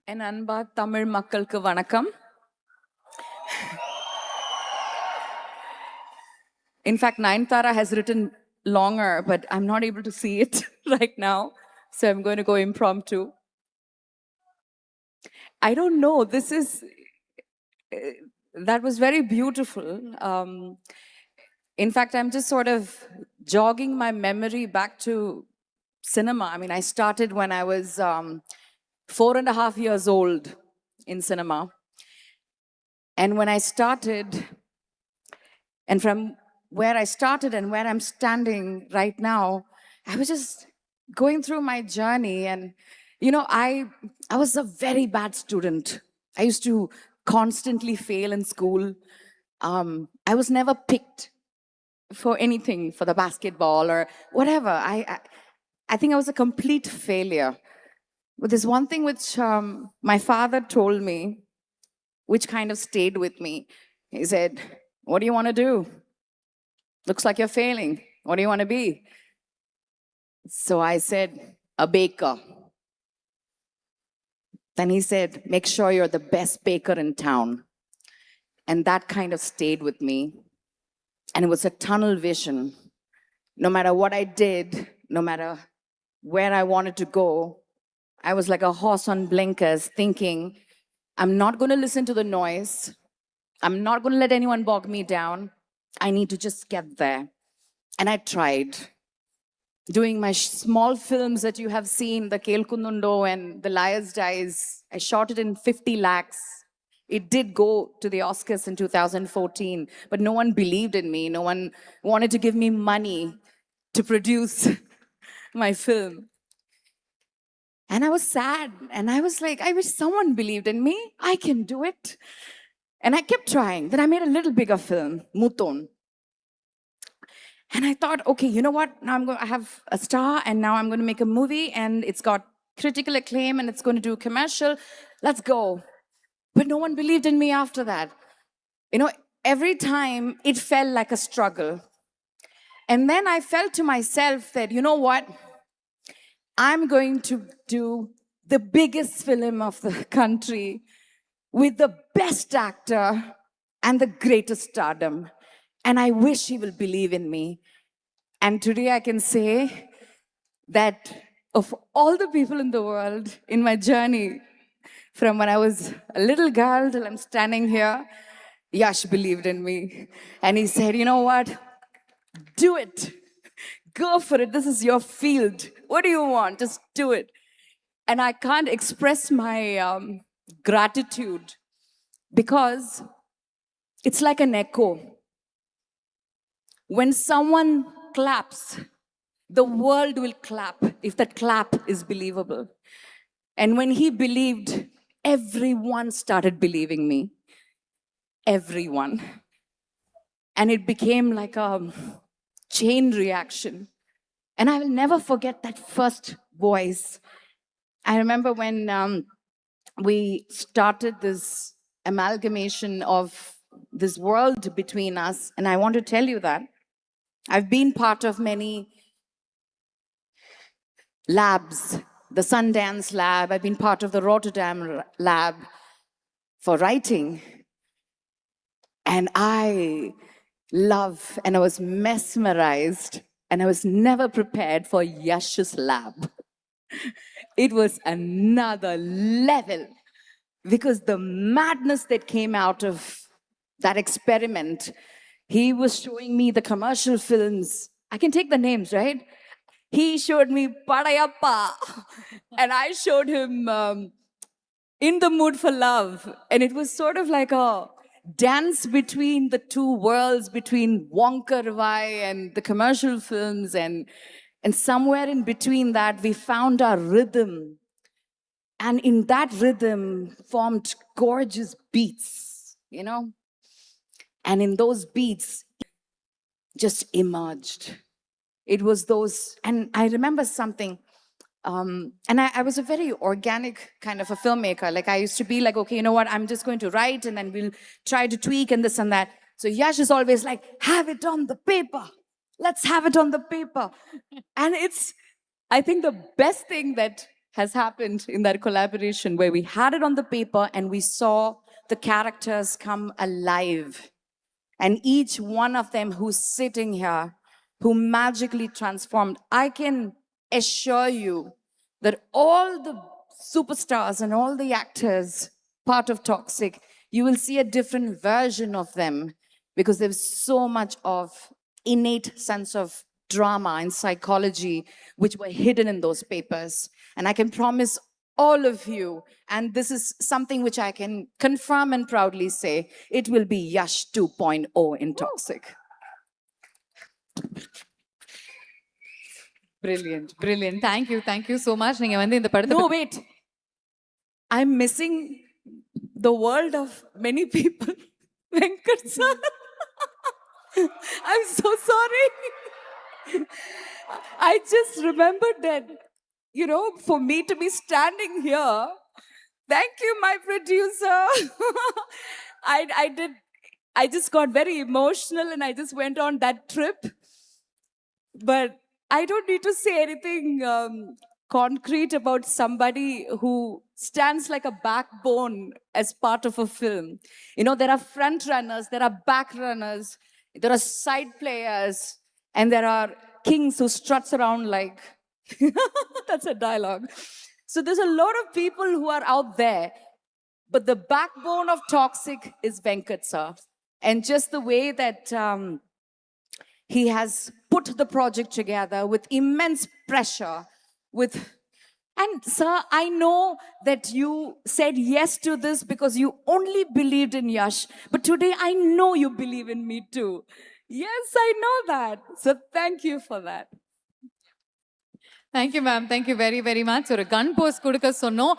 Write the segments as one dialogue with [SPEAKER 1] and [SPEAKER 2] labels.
[SPEAKER 1] En anba Tamil makkalku vanakkam. In fact, Nayanthara has written longer, but I'm not able to see it right now. So I'm going to go impromptu. I don't know. That was very beautiful. In fact, I'm just sort of jogging my memory back to cinema. I mean, I started when I was 4.5 years old in cinema. And when I started, and from where I started and where I'm standing right now, I was just going through my journey. And, you know, I was a very bad student. I used to constantly fail in school. I was never picked for anything, for the basketball or whatever. I think I was a complete failure. But there's one thing which my father told me, which kind of stayed with me. He said, "What do you want to do? Looks like you're failing. What do you want to be?" So I said, "A baker." Then he said, "Make sure you're the best baker in town." And that kind of stayed with me. And it was a tunnel vision. No matter what I did, no matter where I wanted to go, I was like a horse on blinkers thinking, I'm not going to listen to the noise. I'm not going to let anyone bog me down. I need to just get there. And I tried. Doing my small films that you have seen, the Kelkundundo and The Liar's Dice, I shot it in 50 lakhs. It did go to the Oscars in 2014, but no one believed in me. No one wanted to give me money to produce my film. And I was sad. And I was like, I wish someone believed in me. I can do it. And I kept trying. Then I made a little bigger film, Muton. And I thought, okay, you know what? Now I have a star, and now I'm going to make a movie, and it's got critical acclaim, and it's going to do a commercial. Let's go. But no one believed in me after that. You know, every time it felt like a struggle. And then I felt to myself that, you know what? I'm going to do the biggest film of the country with the best actor and the greatest stardom. And I wish he will believe in me. And today I can say that of all the people in the world in my journey, from when I was a little girl till I'm standing here, Yash believed in me. And he said, you know what? Do it. Go for it. This is your field. What do you want? Just do it. And I can't express my gratitude because it's like an echo. When someone claps, the world will clap if that clap is believable. And when he believed, everyone started believing me. Everyone. And it became like a chain reaction. And I will never forget that first voice. I remember when we started this amalgamation of this world between us, and I want to tell you that I've been part of many labs, the Sundance lab, I've been part of the Rotterdam lab for writing. And I love, and I was mesmerized, and I was never prepared for Yash's lab. It was another level because the madness that came out of that experiment, he was showing me the commercial films. I can take the names, right? He showed me Padayappa, and I showed him In the Mood for Love. And it was sort of like a dance between the two worlds, between Wonka Ravai and the commercial films. And somewhere in between that, we found our rhythm. And in that rhythm formed gorgeous beats, you know? And in those beats, just emerged. It was those, and I remember something, and I was a very organic kind of a filmmaker. Like I used to be like, okay, you know what, I'm just going to write and then we'll try to tweak and this and that. So Yash is always like, have it on the paper. Let's have it on the paper. And it's, I think the best thing that has happened in that collaboration where we had it on the paper and we saw the characters come alive. And each one of them who's sitting here, who magically transformed, I can assure you that all the superstars and all the actors part of Toxic, you will see a different version of them because there's so much of innate sense of drama and psychology which were hidden in those papers. And I can promise all of you, and this is something which I can confirm and proudly say, it will be Yash 2.0 in Toxic.
[SPEAKER 2] Brilliant, brilliant. Thank you so much. நீங்க வந்து இந்த படத்தை
[SPEAKER 1] No, wait. I'm missing the world of many people. Venkat sir. I'm so sorry. I just remembered that, you know, for me to be standing here, thank you, my producer. I just got very emotional and I just went on that trip. But I don't need to say anything concrete about somebody who stands like a backbone as part of a film. You know, there are front runners, there are back runners, there are side players, and there are kings who struts around like, that's a dialogue. So there's a lot of people who are out there, but the backbone of Toxic is Venkat sir. And just the way that he has put the project together with immense pressure, and sir, I know that you said yes to this because you only believed in Yash, but today I know you believe in me too. Yes, I know that. So thank you for that.
[SPEAKER 2] Thank you ma'am, thank you very very much. ஒரு கன் போஸ் கொடுக்க சொன்னோம்,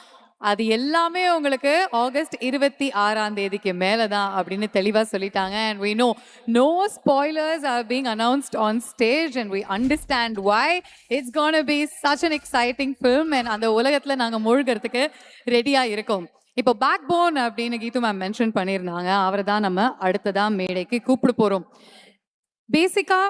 [SPEAKER 2] அது எல்லாமே உங்களுக்கு August 26 மேல தான் அப்படின்னு தெளிவா சொல்லிட்டாங்க. And we know no spoilers are being announced on stage and we understand why. It's going to be such an exciting film and அந்த உலகத்துல நாங்க மூழ்கிறதுக்கு ரெடியா இருக்கோம். இப்போ பேக் போன் அப்படின்னு கீது மேம் மென்ஷன் பண்ணியிருந்தாங்க, அவரை தான் நம்ம அடுத்ததா மேடைக்கு கூப்பிட போறோம். பேசிக்கா